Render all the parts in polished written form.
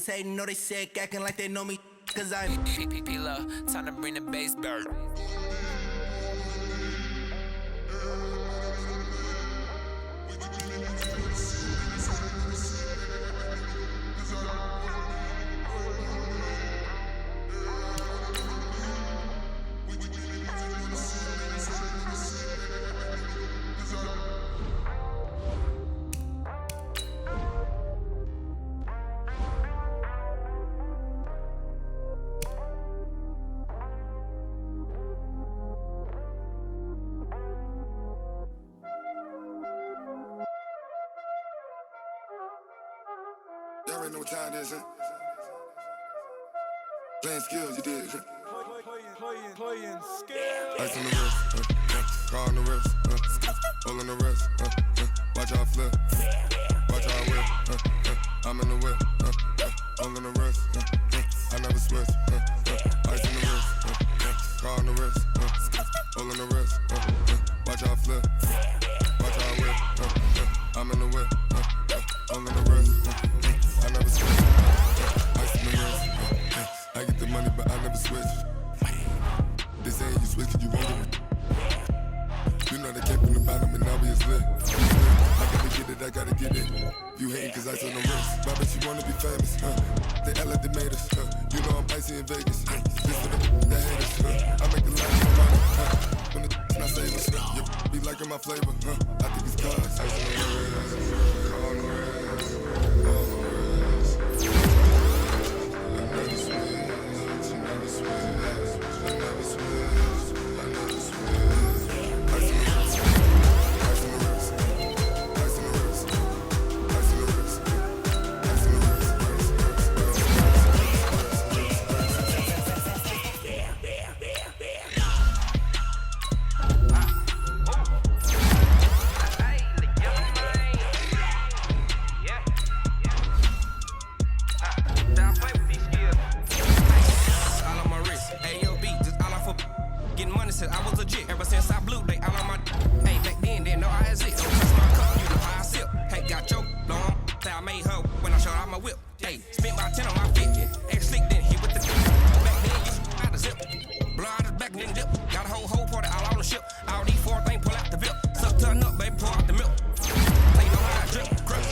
hating, know they sick, acting like they know me, cause I'm P-Love, time to bring the bass back. Y'all already know what time it is, huh? Playing skills, you did. Playing skills. Ice on the wrist, car on the wrist, hole on the wrist, watch how I flip, watch how I whip, I'm in the whip, hole on the wrist, I never switch, ice on the wrist, car on the wrist, hole on the wrist, watch how I flip, watch how I whip, I'm in the whip, hole on the wrist, I never switch, ice on the wrist, I get the money but I never switch. They saying you switch cause you want it. You know they came from the bottom and now we is lit. I gotta get it. You hating cause ice on the wrist. But I bet you wanna be famous, They act like they made us, You know I'm icy in Vegas, This for the haters, I make a lot of money, When the not save us, You be liking my flavor, I think it's cause ice on the wrist, on the wrist, on the wrist. I never switch, I never switch. I never switch, I never switch. Ice on the wrist, ice on the wrist, ice on the wrist, ice on the wrist, ice on the wrist, I was legit ever since I blew they all on my hey back then didn't know I had it. Don't touch my cup, you know how I sip. Hey, got your long say I made her when I showed out my whip. Hey, spent my 10 on my 50. Ex-slick then hit with the dip. Back then you out the zip. Blow out his back and then dip. Got a whole party all on the ship. All these four things pull out the VIP. Suck turn up, baby, pour out the milk. Play know how I drip, grip.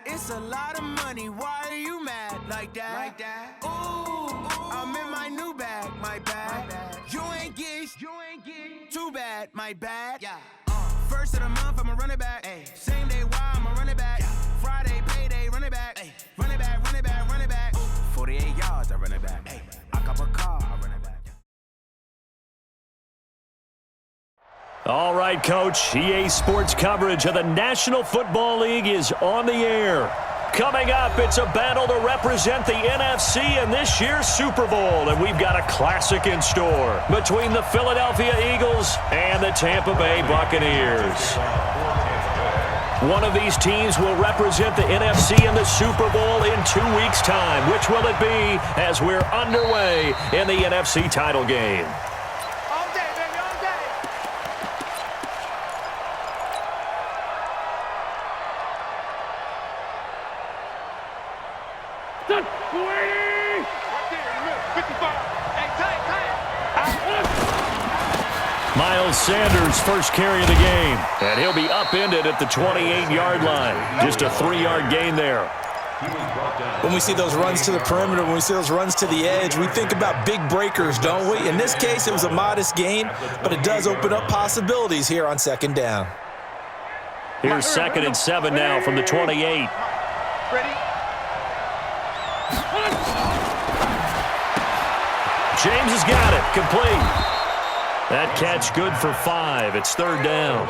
It's a lot of money, why are you mad like that? Ooh, I'm in my new bag, my bad. You ain't get too bad, my bad. Yeah. First of the month, I'ma run it back. Ay. Same day, why I'ma run it back. Yeah. Friday, payday, run it back. Ay. Run it back, run it back, run it back. Ooh. 48 yards, I run it back. Ay. I cop a car, I run it back. All right, Coach. EA Sports coverage of the National Football League is on the air. Coming up, it's a battle to represent the NFC in this year's Super Bowl, and we've got a classic in store between the Philadelphia Eagles and the Tampa Bay Buccaneers. One of these teams will represent the NFC in the Super Bowl in 2 weeks' time. Which will it be as we're underway in the NFC title game? Miles Sanders' first carry of the game, and he'll be upended at the 28-yard line. Just a 3-yard gain there. When we see those runs to the perimeter, when we see those runs to the edge, we think about big breakers, don't we? In this case, it was a modest gain, but it does open up possibilities here on second down. Here's 2nd and 7 now from the 28. James has got it. Complete. That catch good for 5. It's 3rd down.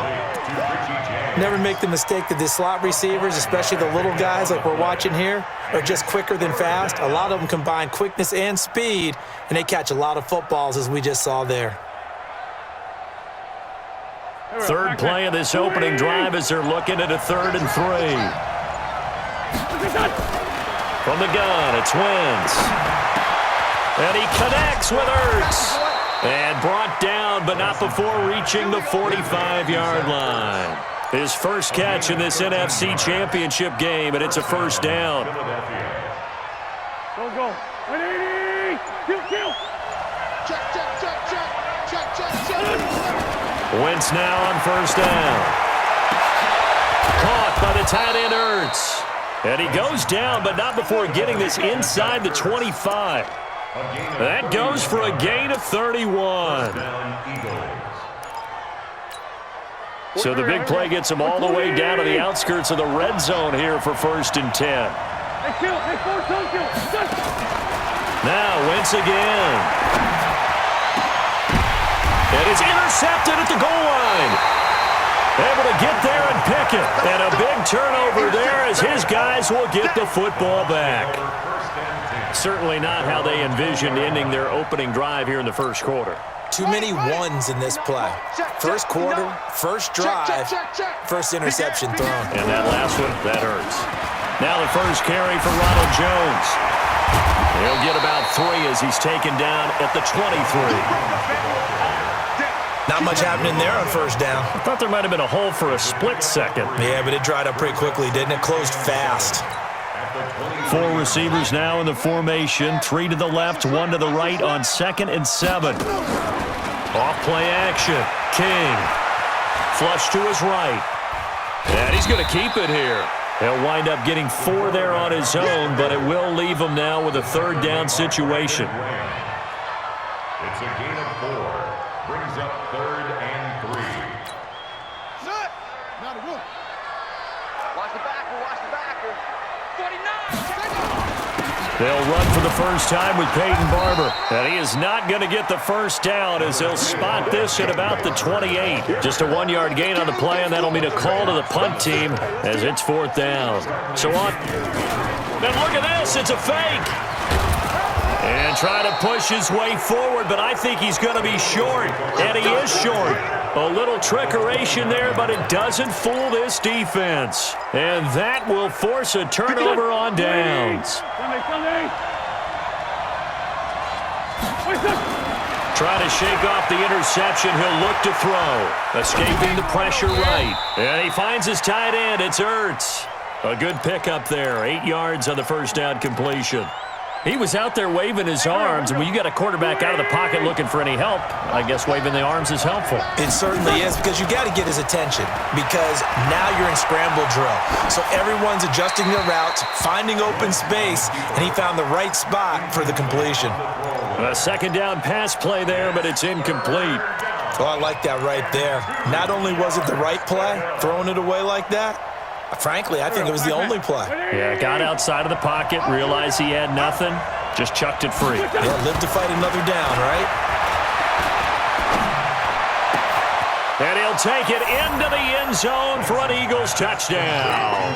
Never make the mistake that the slot receivers, especially the little guys like we're watching here, are just quicker than fast. A lot of them combine quickness and speed, and they catch a lot of footballs, as we just saw there. Third play of this opening drive as they're looking at a 3rd and 3. From the gun, it's Wentz. And he connects with Ertz. And brought down, but not before reaching the 45-yard line. His first catch in this NFC Championship game, and it's a 1st down. Go. 180. Kill. Check. Wentz now on 1st down. Caught by the tight end Ertz. And he goes down, but not before getting this inside the 25. That goes for a gain of 31. So the big play gets him all the way down to the outskirts of the red zone here for 1st and 10. Now Wentz again. And it's intercepted at the goal line. Able to get there and pick it. And a big turnover there as his guys will get the football back. Certainly not how they envisioned ending their opening drive here in the first quarter. Too many ones in this play. First quarter, first drive, first interception thrown. And that last one, that hurts. Now the first carry for Ronald Jones. He'll get about 3 as he's taken down at the 23. Not much happening there on 1st down. I thought there might have been a hole for a split second. Yeah, but it dried up pretty quickly, didn't it? Closed fast. 4 receivers now in the formation. 3 to the left, 1 to the right on 2nd and 7. Off play action. King. Flush to his right. And he's going to keep it here. He'll wind up getting 4 there on his own, but it will leave him now with a 3rd down situation. It's a gain of 4. Brings up 3rd and 3. Set. Now the roof. Watch the backer. 49. They'll run for the first time with Peyton Barber. And he is not going to get the 1st down as they'll spot this at about the 28. Just a 1-yard gain on the play, and that'll mean a call to the punt team as it's 4th down. So on. And look at this. It's a fake. And trying to push his way forward, but I think he's going to be short. And he is short. A little trickeration there, but it doesn't fool this defense. And that will force a turnover on downs. Trying to shake off the interception. He'll look to throw. Escaping the pressure right. And he finds his tight end. It's Ertz. A good pickup there. 8 yards on the 1st down completion. He was out there waving his arms, and when you got a quarterback out of the pocket looking for any help, I guess waving the arms is helpful. It certainly is, because you got to get his attention, because now you're in scramble drill. So everyone's adjusting their routes, finding open space, and he found the right spot for the completion. A 2nd down pass play there, but it's incomplete. Well, I like that right there. Not only was it the right play, throwing it away like that, frankly, I think it was the only play. Yeah, got outside of the pocket, realized he had nothing, just chucked it free. Yeah, live to fight another down, right? And he'll take it into the end zone for an Eagles touchdown.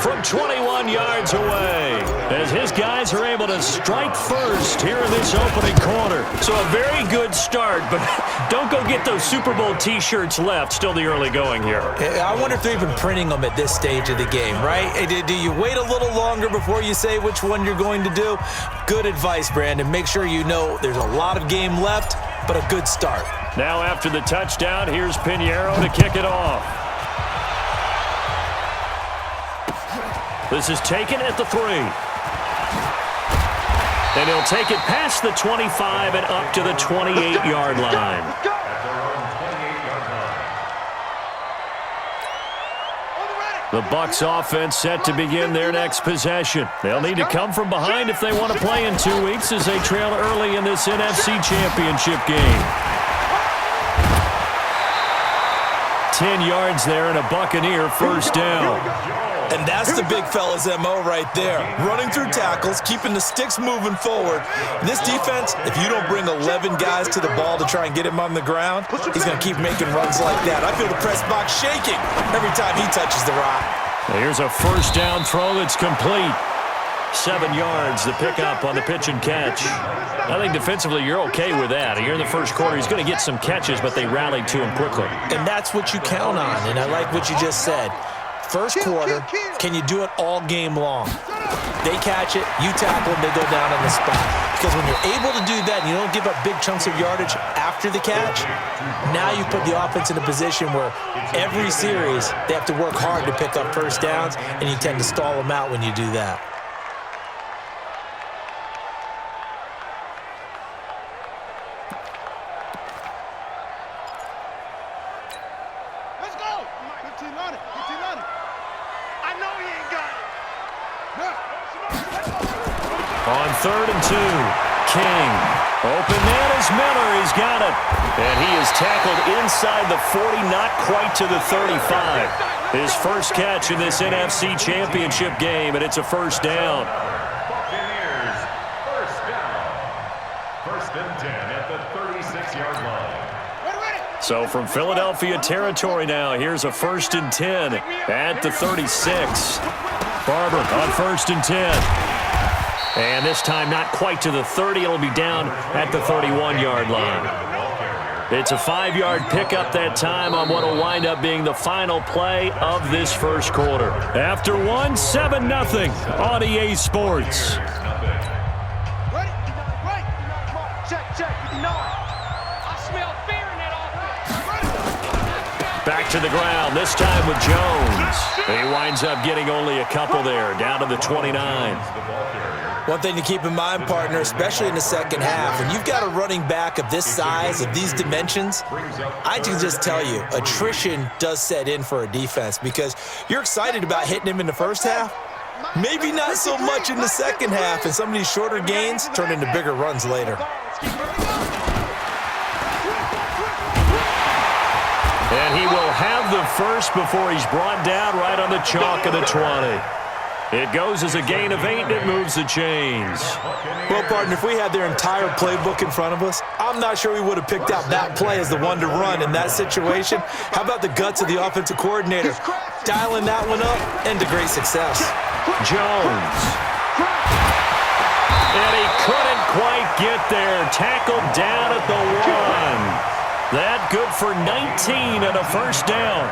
From 21 yards away, as his guys are able to strike first here in this opening quarter. So a very good start, but don't go get those Super Bowl T-shirts left. Still the early going here. I wonder if they're even printing them at this stage of the game, right? Do you wait a little longer before you say which one you're going to do? Good advice, Brandon. Make sure you know there's a lot of game left, but a good start. Now after the touchdown, here's Pinheiro to kick it off. This is taken at the 3. And he'll take it past the 25 and up to the 28-yard line. The Bucs offense set to begin their next possession. They'll need to come from behind if they want to play in 2 weeks as they trail early in this NFC Championship game. 10 yards there and a Buccaneer first down. And that's the big fella's MO right there. Running through tackles, keeping the sticks moving forward. This defense, if you don't bring 11 guys to the ball to try and get him on the ground, he's going to keep making runs like that. I feel the press box shaking every time he touches the rock. Here's a first down throw that's complete. 7 yards, the pickup on the pitch and catch. I think defensively you're okay with that. Here in the first quarter, he's going to get some catches, but they rallied to him quickly. And that's what you count on, and I like what you just said. First quarter, can you do it all game long? They catch it, you tackle them, they go down on the spot. Because when you're able to do that and you don't give up big chunks of yardage after the catch, now you put the offense in a position where every series they have to work hard to pick up first downs, and you tend to stall them out when you do that. On 3rd and 2, King. Open man is Miller. He's got it. And he is tackled inside the 40, not quite to the 35. His first catch in this NFC Championship game, and it's a first down. Buccaneers, first down. 1st and 10 at the 36-yard line. So from Philadelphia territory now, here's a 1st and 10 at the 36. Barber on 1st and 10. And this time not quite to the 30. It'll be down at the 31-yard line. It's a 5-yard pickup that time on what will wind up being the final play of this first quarter. After one, 7-0 on EA Sports. Back to the ground, this time with Jones. He winds up getting only a couple there, down to the 29. One thing to keep in mind, partner, especially in the second half, when you've got a running back of this size, of these dimensions, I can just tell you, attrition does set in for a defense because you're excited about hitting him in the first half. Maybe not so much in the second half, and some of these shorter gains turn into bigger runs later. And he will have the first before he's brought down right on the chalk of the 20. It goes as a gain of 8, and it moves the chains. Well, partner, if we had their entire playbook in front of us, I'm not sure we would have picked out that play as the one to run in that situation. How about the guts of the offensive coordinator? Dialing that one up, and to great success. Jones. And he couldn't quite get there. Tackled down at the 1. That good for 19 and a first down.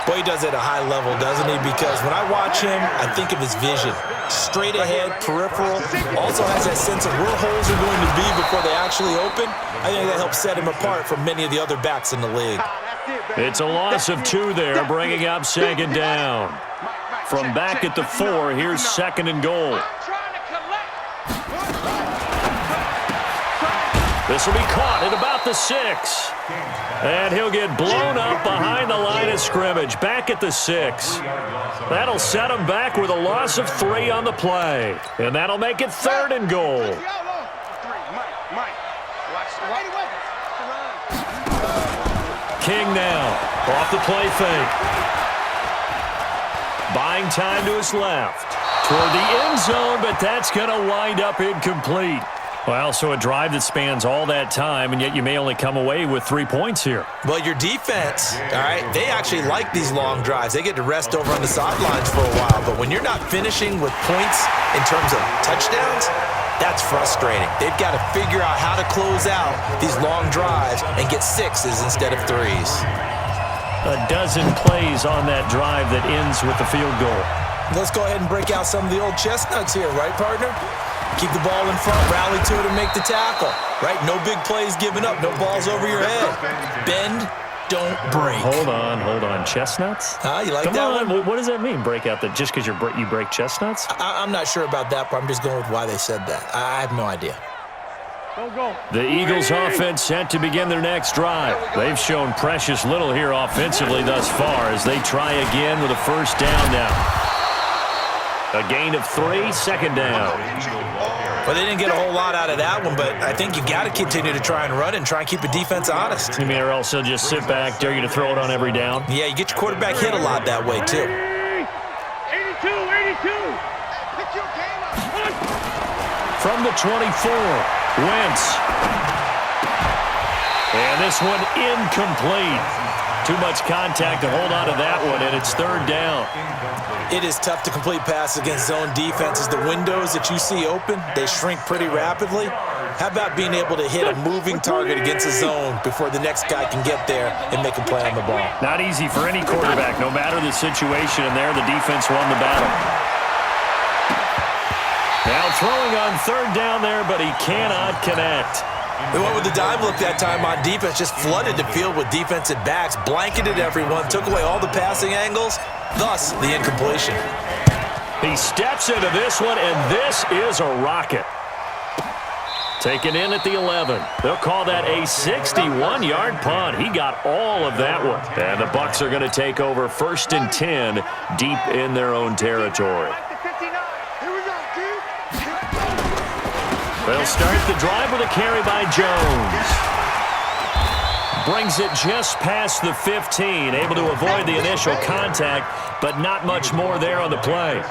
Boy, he does it at a high level, doesn't he? Because when I watch him, I think of his vision. Straight ahead, peripheral. Also has that sense of where holes are going to be before they actually open. I think that helps set him apart from many of the other backs in the league. It's a loss of 2 there, bringing up 2nd down. From back at the 4, here's 2nd and goal. This will be caught at about the 6. And he'll get blown up behind the line of scrimmage, back at the 6. That'll set him back with a loss of 3 on the play. And that'll make it 3rd and goal. King now, off the play fake. Buying time to his left. Toward the end zone, but that's going to wind up incomplete. Well, so a drive that spans all that time, and yet you may only come away with 3 points here. Well, your defense, all right, they actually like these long drives. They get to rest over on the sidelines for a while. But when you're not finishing with points in terms of touchdowns, that's frustrating. They've got to figure out how to close out these long drives and get 6s instead of 3s. A dozen plays on that drive that ends with the field goal. Let's go ahead and break out some of the old chestnuts here, right, partner? Keep the ball in front, rally to it, and make the tackle, right? No big plays given up, no balls over your head. Bend, don't break. Hold on. Chestnuts? You like Come that on. one? What does that mean, break out just because you break chestnuts? I'm not sure about that, but I'm just going with why they said that. I have no idea. The Eagles offense set to begin their next drive. They've shown precious little here offensively thus far as they try again with a first down now. A gain of 3, second down. Well, they didn't get a whole lot out of that one, but I think you got to continue to try and run and try and keep the defense honest. You mean or else they'll just sit back, dare you to throw it on every down? Yeah, you get your quarterback hit a lot that way, too. 82. Pick your game up. From the 24, Wentz. And this one incomplete. Too much contact to hold on to that one, and it's third down. It is tough to complete passes against zone defenses. The windows that you see open, they shrink pretty rapidly. How about being able to hit a moving target against a zone before the next guy can get there and make a play on the ball? Not easy for any quarterback, no matter the situation, and there the defense won the battle. Now throwing on third down there, but he cannot connect. They went with the dime look that time on defense, just flooded the field with defensive backs, blanketed everyone, took away all the passing angles, thus the incompletion. He steps into this one, and this is a rocket. Taken in at the 11. They'll call that a 61-yard punt. He got all of that one. And the Bucs are going to take over 1st and 10 deep in their own territory. They'll start the drive with a carry by Jones. Brings it just past the 15, able to avoid the initial contact, but not much more there on the play.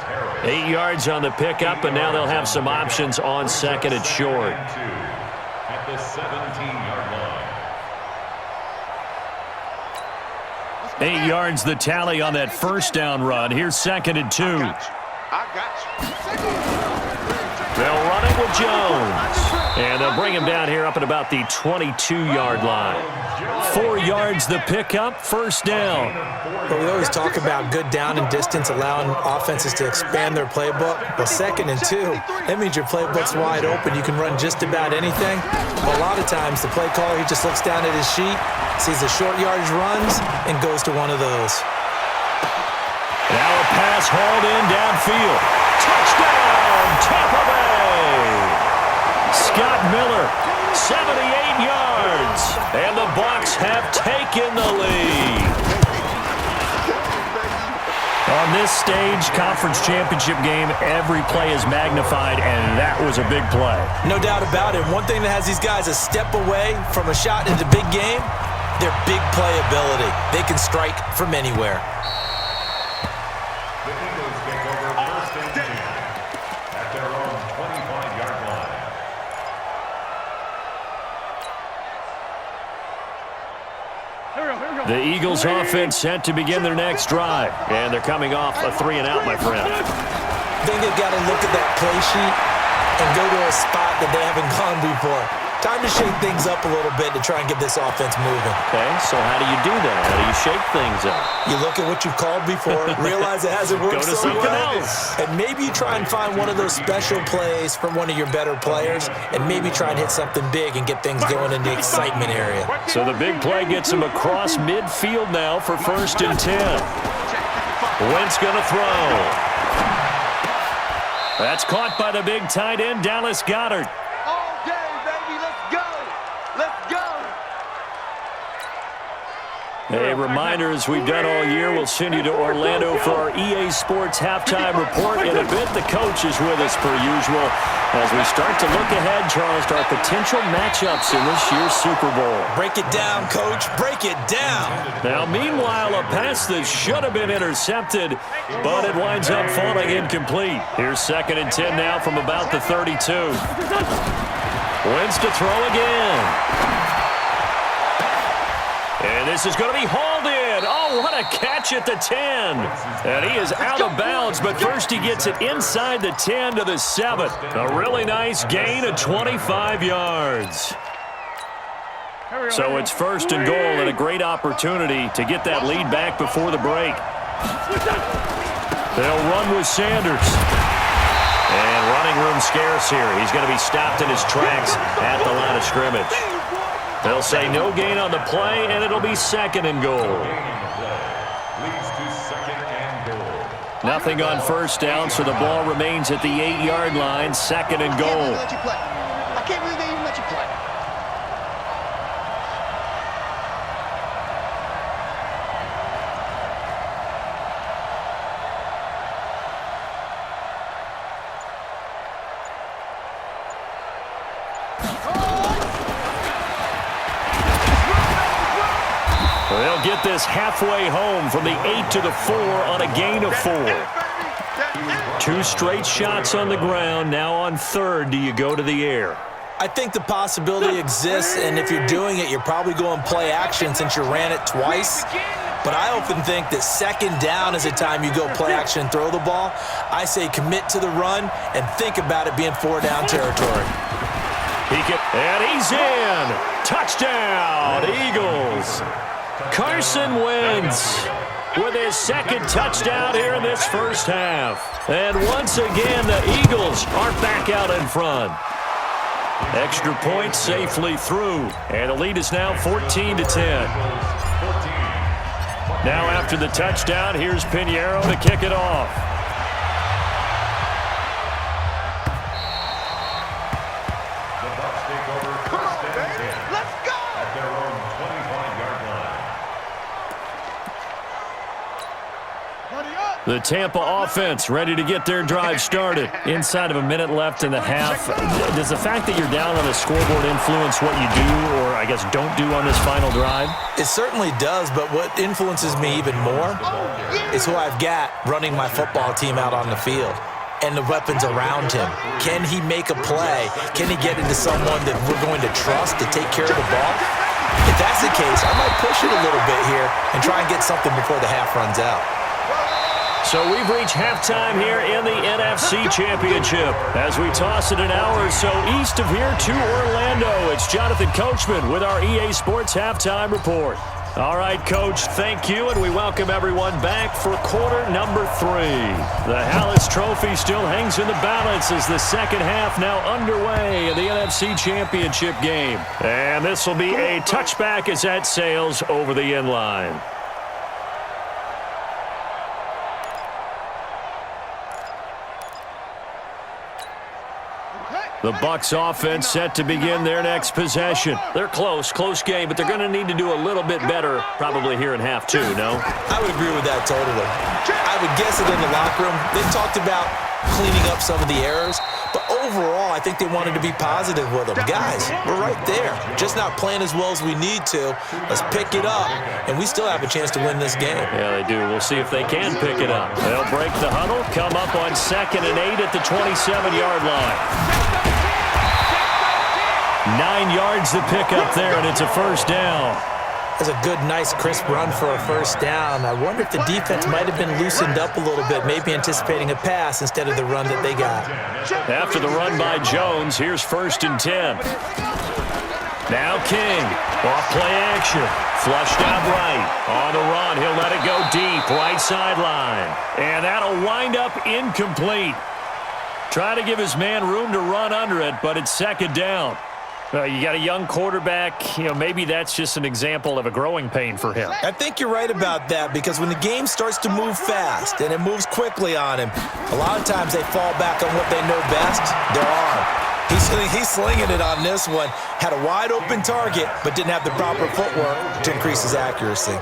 8 yards on the pickup, and now they'll have some options on second and short. At the 17-yard line. 8 yards the tally on that first down run. Here's 2nd and 2. I got you. They'll run it with Jones. And they'll bring him down here up at about the 22-yard line. 4 yards the pickup, first down. But we always talk about good down and distance, allowing offenses to expand their playbook. Well, 2nd and 2, that means your playbook's wide open. You can run just about anything. But a lot of times, the play caller, he just looks down at his sheet, sees the short yardage runs, and goes to one of those. Now a pass hauled in downfield. Touchdown, Tampa Bay! Scott Miller, 78 yards, and the Bucs have taken the lead. On this stage, conference championship game, every play is magnified, and that was a big play. No doubt about it. One thing that has these guys a step away from a shot in the big game, their big play ability. They can strike from anywhere. The Eagles take over 1st and 10 at their own 25-yard line. The Eagles offense set to begin their next drive, and they're coming off a 3-and-out, my friend. I think they've got to look at that play sheet and go to a spot that they haven't gone before. Time to shake things up a little bit to try and get this offense moving. Okay, so how do you do that? How do you shake things up? You look at what you've called before, realize it hasn't worked Go to so something well, else. and maybe you try and find one of those special plays from one of your better players, and maybe try and hit something big and get things going in the excitement area. So the big play gets him across midfield now for 1st and 10. Wentz going to throw. That's caught by the big tight end, Dallas Goedert. A reminder, as we've done all year, we'll send you to Orlando for our EA Sports halftime report. In a bit, the coach is with us per usual as we start to look ahead, Charles, to our potential matchups in this year's Super Bowl. Break it down, Coach. Break it down. Now, meanwhile, a pass that should have been intercepted, but it winds up falling incomplete. Here's 2nd and 10 now from about the 32. Wentz to throw again. And this is going to be hauled in. Oh, what a catch at the 10. And he is out of bounds, but first he gets it inside the 10 to the 7. A really nice gain of 25 yards. So it's 1st and goal and a great opportunity to get that lead back before the break. They'll run with Sanders. And running room scarce here. He's going to be stopped in his tracks at the line of scrimmage. They'll say no gain on the play, and it'll be 2nd and goal. Nothing on 1st down, so the ball remains at the 8-yard line, 2nd and goal. I can't believe they even let you play. They'll get this halfway home from the 8 to the 4 on a gain of 4. 2 straight shots on the ground. Now on 3rd, do you go to the air? I think the possibility exists, and if you're doing it, you're probably going play action since you ran it twice. But I often think that 2nd down is the time you go play action and throw the ball. I say commit to the run and think about it being 4-down territory. And he's in. Touchdown, Eagles. Carson Wentz with his 2nd touchdown here in this first half. And once again, the Eagles are back out in front. Extra point safely through. And the lead is now 14-10. Now after the touchdown, here's Pinheiro to kick it off. The Tampa offense ready to get their drive started. Inside of a minute left in the half. Does the fact that you're down on the scoreboard influence what you do or, I guess, don't do on this final drive? It certainly does, but what influences me even more is who I've got running my football team out on the field and the weapons around him. Can he make a play? Can he get into someone that we're going to trust to take care of the ball? If that's the case, I might push it a little bit here and try and get something before the half runs out. So we've reached halftime here in the NFC Championship. As we toss it an hour or so east of here to Orlando, it's Jonathan Coachman with our EA Sports Halftime Report. All right, Coach, thank you, and we welcome everyone back for quarter number 3. The Hallis Trophy still hangs in the balance as the second half now underway in the NFC Championship game. And this will be a touchback as that sails over the end line. The Bucs offense set to begin their next possession. They're close game, but they're going to need to do a little bit better probably here in half 2, no? I would agree with that totally. I would guess it in the locker room. They talked about cleaning up some of the errors, but overall, I think they wanted to be positive with them. Guys, we're right there. Just not playing as well as we need to. Let's pick it up, and we still have a chance to win this game. Yeah, they do. We'll see if they can pick it up. They'll break the huddle, come up on 2nd and 8 at the 27-yard line. 9 yards to pick up there, and it's a first down. That's a good, nice, crisp run for a first down. I wonder if the defense might have been loosened up a little bit, maybe anticipating a pass instead of the run that they got. After the run by Jones, here's 1st and 10. Now King, off play action, flushed out right. On the run, he'll let it go deep, right sideline. And that'll wind up incomplete. Try to give his man room to run under it, but it's 2nd down. You got a young quarterback, maybe that's just an example of a growing pain for him. I think you're right about that because when the game starts to move fast and it moves quickly on him, a lot of times they fall back on what they know best, their arm. He's slinging it on this one. Had a wide open target, but didn't have the proper footwork to increase his accuracy.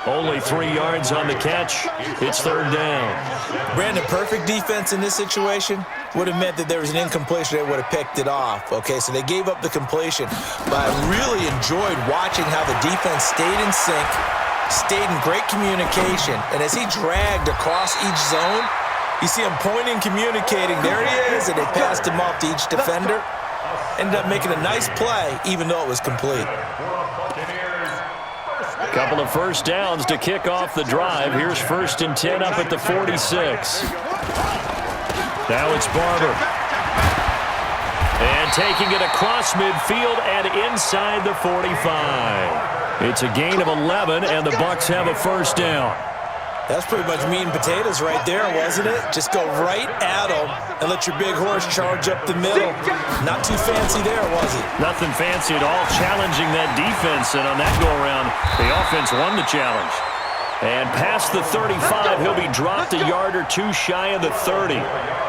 Only 3 yards on the catch. It's 3rd down. Brandon, perfect defense in this situation would have meant that there was an incompletion. They would have picked it off. Okay, so they gave up the completion. But I really enjoyed watching how the defense stayed in sync, stayed in great communication. And as he dragged across each zone, you see him pointing, communicating. There he is, and they passed him off to each defender. Ended up making a nice play, even though it was complete. A couple of first downs to kick off the drive. Here's 1st and 10 up at the 46. Now it's Barber. And taking it across midfield and inside the 45. It's a gain of 11, and the Bucs have a first down. That's pretty much meat and potatoes right there, wasn't it? Just go right at them and let your big horse charge up the middle. Not too fancy there, was it? Nothing fancy at all, challenging that defense, and on that go-around, the offense won the challenge. And past the 35, he'll be dropped a yard or two shy of the 30.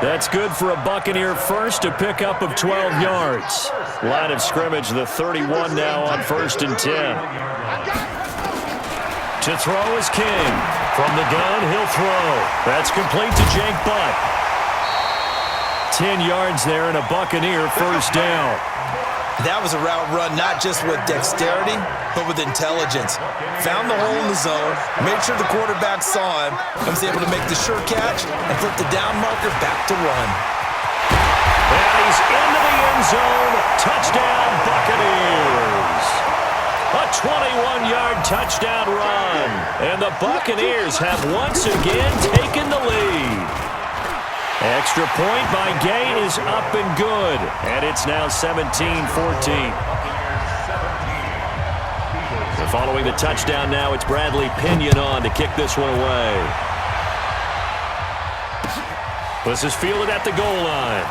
That's good for a Buccaneer first, a pickup of 12 yards. Line of scrimmage, the 31 now on 1st and 10. To throw is King. From the gun, he'll throw. That's complete to Jake Butt. 10 yards there and a Buccaneer first down. That was a route run not just with dexterity, but with intelligence. Found the hole in the zone, made sure the quarterback saw him, and was able to make the sure catch and flip the down marker back to run. And he's into the end zone. Touchdown, Buccaneers. A 21-yard touchdown run. And the Buccaneers have once again taken the lead. Extra point by Gay is up and good. And it's now 17-14. Following the touchdown now, it's Bradley Pinion on to kick this one away. This is fielded at the goal line.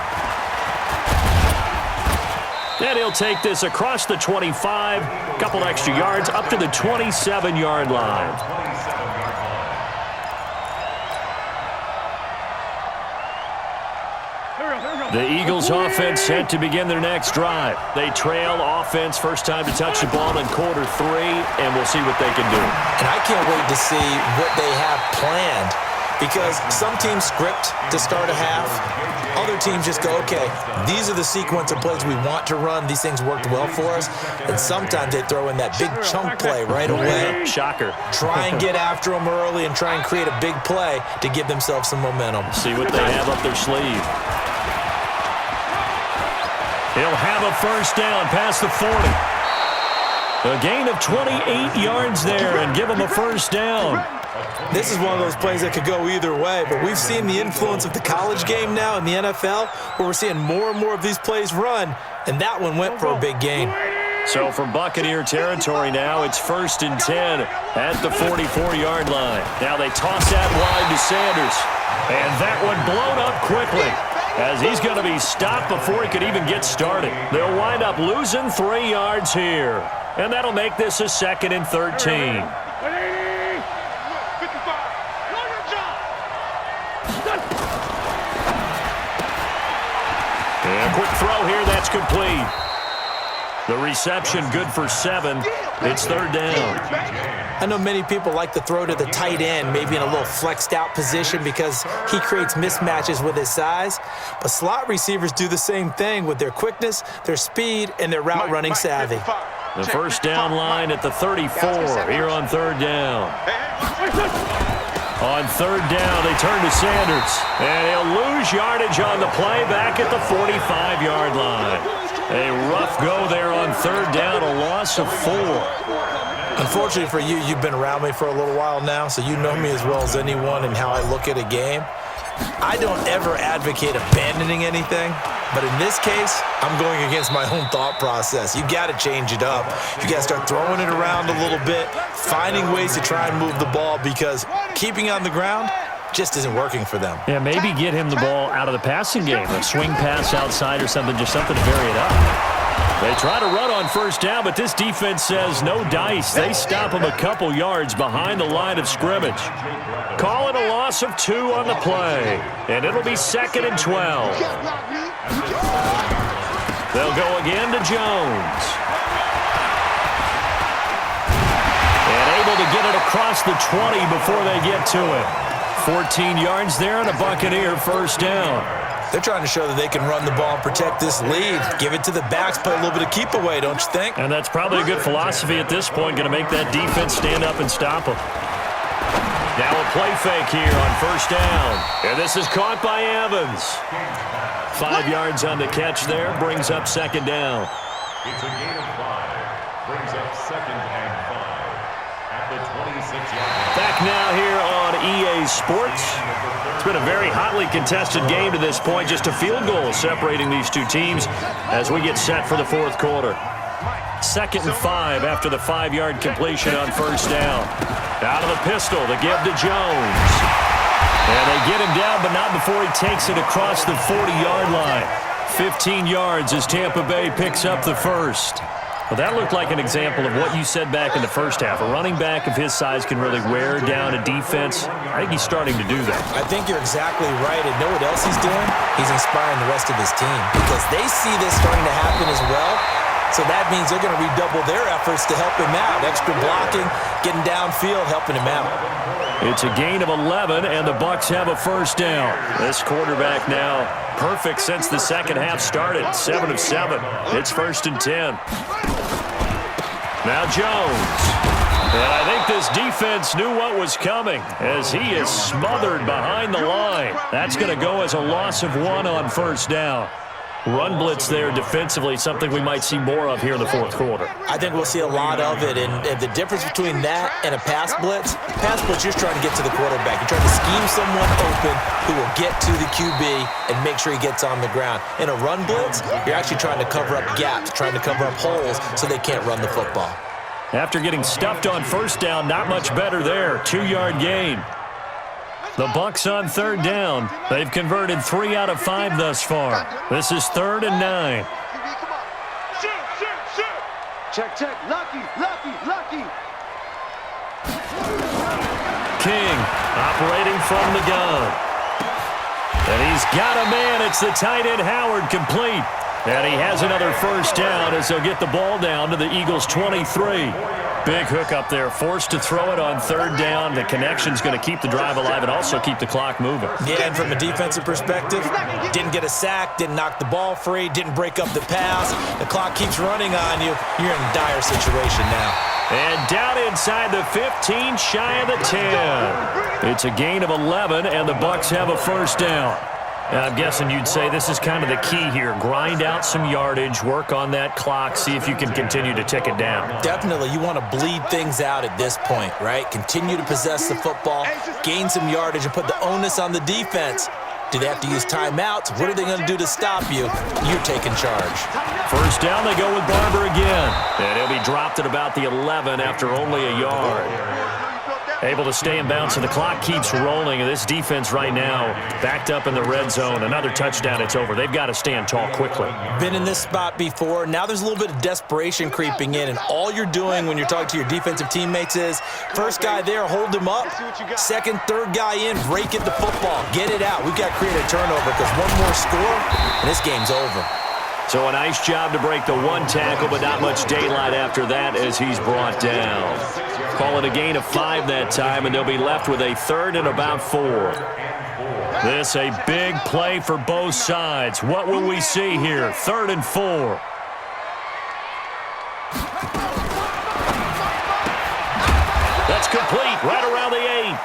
And he'll take this across the 25, a couple extra yards, up to the 27-yard line. The Eagles offense set to begin their next drive. They trail offense, first time to touch the ball in quarter 3, and we'll see what they can do. And I can't wait to see what they have planned, because some teams script to start a half. Other teams just go, okay, these are the sequence of plays we want to run. These things worked well for us. And sometimes they throw in that big chunk play right away. Shocker. Try and get after them early and try and create a big play to give themselves some momentum. See what they have up their sleeve. He'll have a first down past the 40. A gain of 28 yards there and give him a first down. This is one of those plays that could go either way, but we've seen the influence of the college game now in the NFL, where we're seeing more and more of these plays run, and that one went for a big gain. So from Buccaneer territory now, it's 1st and 10 at the 44-yard line. Now they toss that wide to Sanders, and that one blown up quickly, as he's going to be stopped before he could even get started. They'll wind up losing 3 yards here, and that'll make this a 2nd and 13. And a quick throw here, that's complete. The reception good for 7. It's 3rd down. I know many people like to throw to the tight end, maybe in a little flexed out position because he creates mismatches with his size. But slot receivers do the same thing with their quickness, their speed, and their route running savvy. The first down line at the 34 here on 3rd down. On 3rd down, they turn to Sanders. And he'll lose yardage on the play back at the 45-yard line. A rough go there on 3rd down, a loss of 4. Unfortunately for you, you've been around me for a little while now, so you know me as well as anyone and how I look at a game. I don't ever advocate abandoning anything, but in this case, I'm going against my own thought process. You got to change it up. You got to start throwing it around a little bit, finding ways to try and move the ball, because keeping on the ground just isn't working for them. Yeah, maybe get him the ball out of the passing game, a swing pass outside or something, just something to vary it up. They try to run on 1st down, but this defense says no dice. They stop him a couple yards behind the line of scrimmage. Call it a loss of 2 on the play, and it'll be 2nd and 12. They'll go again to Jones. And able to get it across the 20 before they get to it. 14 yards there and a Buccaneer first down. They're trying to show that they can run the ball and protect this lead. Give it to the backs, play a little bit of keep away, don't you think? And that's probably a good philosophy at this point, going to make that defense stand up and stop them. Now a play fake here on 1st down. And this is caught by Evans. 5 yards on the catch there, brings up 2nd down. It's a gain of 5, brings up 2nd and 5 at the 26-yard line. Back now here on EA Sports. It's been a very hotly contested game to this point. Just a field goal separating these two teams as we get set for the 4th quarter. 2nd and 5 after the 5-yard completion on first down. Out of the pistol, the give to Jones. And they get him down, but not before he takes it across the 40-yard line. 15 yards as Tampa Bay picks up the first. Well, that looked like an example of what you said back in the first half. A running back of his size can really wear down a defense. I think he's starting to do that. I think you're exactly right. And know what else he's doing? He's inspiring the rest of his team because they see this starting to happen as well. So that means they're going to redouble their efforts to help him out. Extra blocking, getting downfield, helping him out. It's a gain of 11, and the Bucs have a first down. This quarterback now perfect since the second half started. 7 of 7. It's 1st and 10. Now Jones. And I think this defense knew what was coming as he is smothered behind the line. That's going to go as a loss of 1 on first down. Run blitz there defensively, something we might see more of here in the fourth quarter. I think we'll see a lot of it, and the difference between that and a pass blitz, you're trying to get to the quarterback. You're trying to scheme someone open who will get to the QB and make sure he gets on the ground. In a run blitz, you're actually trying to cover up gaps, trying to cover up holes so they can't run the football. After getting stuffed on first down, not much better there. 2-yard gain. The Bucs on 3rd down. They've converted 3 out of 5 thus far. This is 3rd and 9. Check. Lucky. King operating from the gun. And he's got a man. It's the tight end Howard complete. And he has another first down as they'll get the ball down to the Eagles' 23. Big hook up there, forced to throw it on 3rd down. The connection's going to keep the drive alive and also keep the clock moving. Yeah, and from a defensive perspective, didn't get a sack, didn't knock the ball free, didn't break up the pass. The clock keeps running on you. You're in a dire situation now. And down inside the 15, shy of the 10. It's a gain of 11, and the Bucs have a first down. I'm guessing you'd say this is kind of the key here. Grind out some yardage, work on that clock, see if you can continue to tick it down. Definitely. You want to bleed things out at this point, right? Continue to possess the football, gain some yardage, and put the onus on the defense. Do they have to use timeouts? What are they going to do to stop you? You're taking charge. First down, they go with Barber again. And he'll be dropped at about the 11 after only a yard. Able to stay in bounds, and the clock keeps rolling. And this defense right now backed up in the red zone. Another touchdown, it's over. They've got to stand tall quickly. Been in this spot before. Now there's a little bit of desperation creeping in, and all you're doing when you're talking to your defensive teammates is first guy there, hold him up. Second, third guy in, rake at the football. Get it out. We've got to create a turnover because one more score, and this game's over. So a nice job to break the one tackle, but not much daylight after that as he's brought down. Call it a gain of 5 that time, and they'll be left with a 3rd and about 4. This a big play for both sides. What will we see here? 3rd and 4. That's complete right around the 8.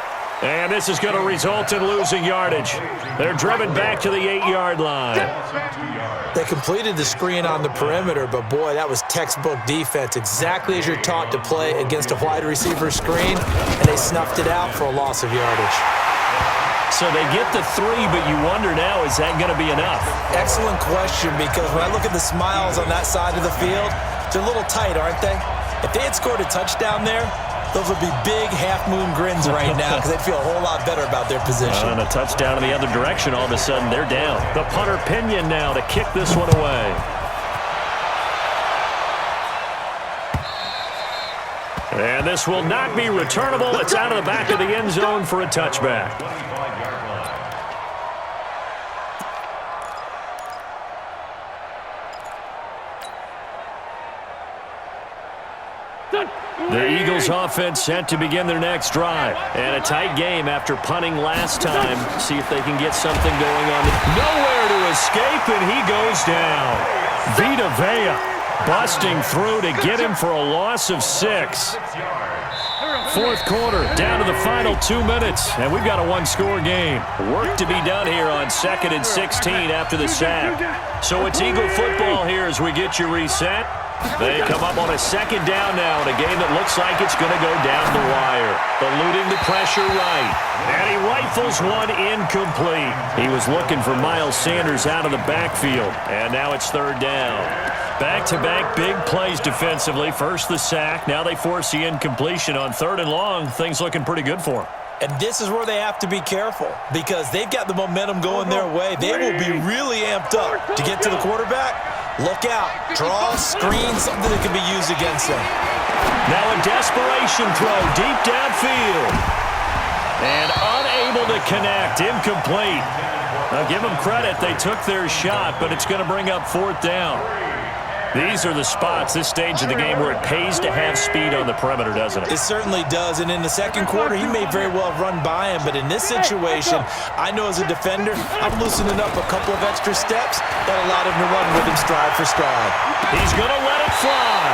And this is going to result in losing yardage. They're driven back to the 8-yard line. They completed the screen on the perimeter, but boy, that was textbook defense. Exactly as you're taught to play against a wide receiver screen, and they snuffed it out for a loss of yardage. So they get the 3, but you wonder now, is that going to be enough? Excellent question, because when I look at the smiles on that side of the field, they're a little tight, aren't they? If they had scored a touchdown there, those would be big half-moon grins right now because they'd feel a whole lot better about their position. And a touchdown in the other direction, all of a sudden they're down. The punter Pinion now to kick this one away. And this will not be returnable. It's out of the back of the end zone for a touchback. The Eagles offense set to begin their next drive. And a tight game after punting last time. See if they can get something going on. Nowhere to escape, and he goes down. Vita Vea busting through to get him for a loss of 6. Fourth quarter, down to the final 2 minutes, and we've got a one-score game. Work to be done here on 2nd and 16 after the sack. So it's Eagle football here as we get you reset. They come up on a 2nd down now in a game that looks like it's going to go down the wire. eluding the pressure right. And he rifles one incomplete. He was looking for Miles Sanders out of the backfield. And now it's third down. Back-to-back big plays defensively. First the sack. Now they force the incompletion on third and long. Things looking pretty good for him. And this is where they have to be careful because they've got the momentum going their way. They will be really amped up to get to the quarterback. Look out. Draw, screen, something that can be used against them. Now a desperation throw deep downfield. And unable to connect. Incomplete. Now give them credit. They took their shot, but it's going to bring up fourth down. These are the spots, this stage of the game, where it pays to have speed on the perimeter, doesn't it? It certainly does, and in the second quarter, he may very well have run by him, but in this situation, I know as a defender, I'm loosening up a couple of extra steps that allowed him to run with him stride for stride. He's going to let it fly,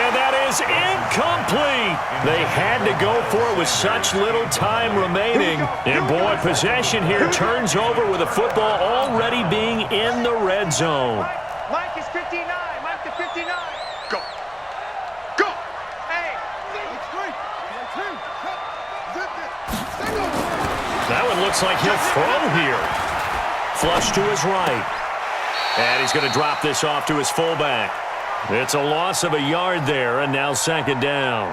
and that is incomplete. They had to go for it with such little time remaining, and boy, possession here turns over with a football already being in the red zone. Mike is 59. Mike to 59. Go. Go. Hey. That one looks like he'll throw here. Flush to his right. And he's going to drop this off to his fullback. It's a loss of a yard there, and now second down.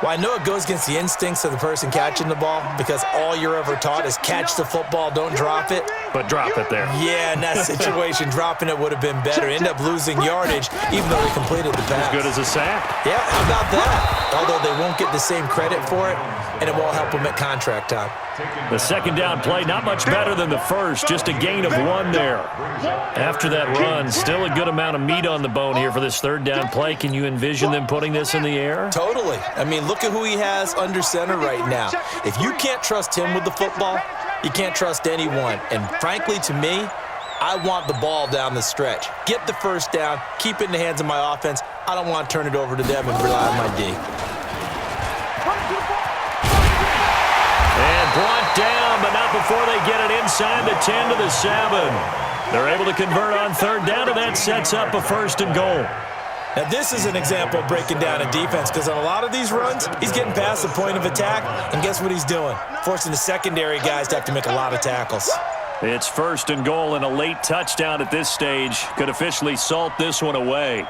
Well, I know it goes against the instincts of the person catching the ball because all you're ever taught is catch the football, don't drop it. But drop it there. Yeah, in that situation, dropping it would have been better. End up losing yardage, even though they completed the pass. As good as a sack. Yeah, how about that? Although they won't get the same credit for it, and it won't help them at contract time. The second down play, not much better than the first, just a gain of one there. After that run, still a good amount of meat on the bone here for this third down play. Can you envision them putting this in the air? Totally. I mean, look at who he has under center right now. If you can't trust him with the football, you can't trust anyone. And frankly, to me, I want the ball down the stretch. Get the first down, keep it in the hands of my offense. I don't want to turn it over to them and rely on my D. And brought down, but not before they get it inside the 10 to the 7. They're able to convert on third down, and that sets up a first and goal. Now, this is an example of breaking down a defense because on a lot of these runs, he's getting past the point of attack, and guess what he's doing? Forcing the secondary guys to have to make a lot of tackles. It's first and goal, and a late touchdown at this stage could officially salt this one away.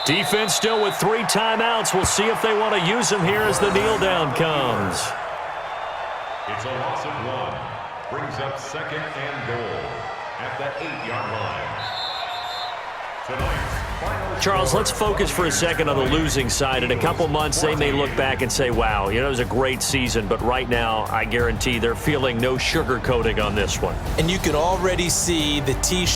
Defense still with 3 timeouts. We'll see if they want to use them here as the kneel down comes. It's a loss of 1. Brings up second and goal at the 8-yard line. Charles, let's focus for a second on the losing side. In a couple months, they may look back and say, wow, it was a great season. But right now, I guarantee they're feeling no sugarcoating on this one. And you can already see the T-shirt